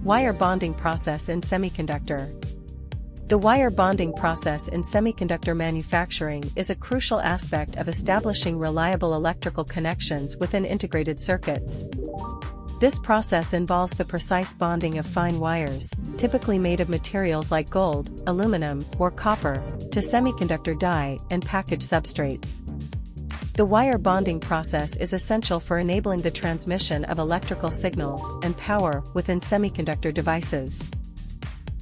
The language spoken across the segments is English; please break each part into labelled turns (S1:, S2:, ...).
S1: Wire bonding process in semiconductor. The wire bonding process in semiconductor manufacturing is a crucial aspect of establishing reliable electrical connections within integrated circuits. This process involves the precise bonding of fine wires, typically made of materials like gold, aluminum, or copper, to semiconductor die and package substrates. The wire bonding process is essential for enabling the transmission of electrical signals and power within semiconductor devices.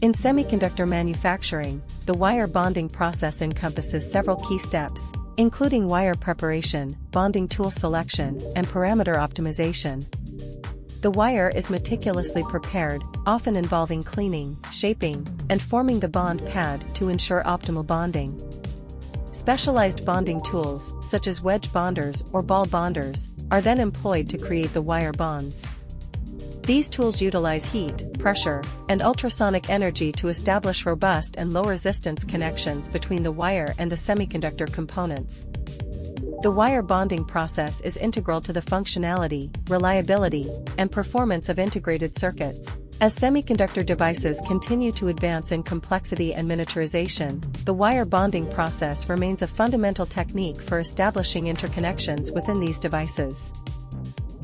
S1: In semiconductor manufacturing, the wire bonding process encompasses several key steps, including wire preparation, bonding tool selection, and parameter optimization. The wire is meticulously prepared, often involving cleaning, shaping, and forming the bond pad to ensure optimal bonding. Specialized bonding tools, such as wedge bonders or ball bonders, are then employed to create the wire bonds. These tools utilize heat, pressure, and ultrasonic energy to establish robust and low-resistance connections between the wire and the semiconductor components. The wire bonding process is integral to the functionality, reliability, and performance of integrated circuits. As semiconductor devices continue to advance in complexity and miniaturization, the wire bonding process remains a fundamental technique for establishing interconnections within these devices.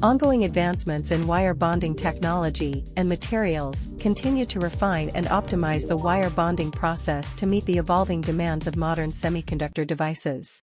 S1: Ongoing advancements in wire bonding technology and materials continue to refine and optimize the wire bonding process to meet the evolving demands of modern semiconductor devices.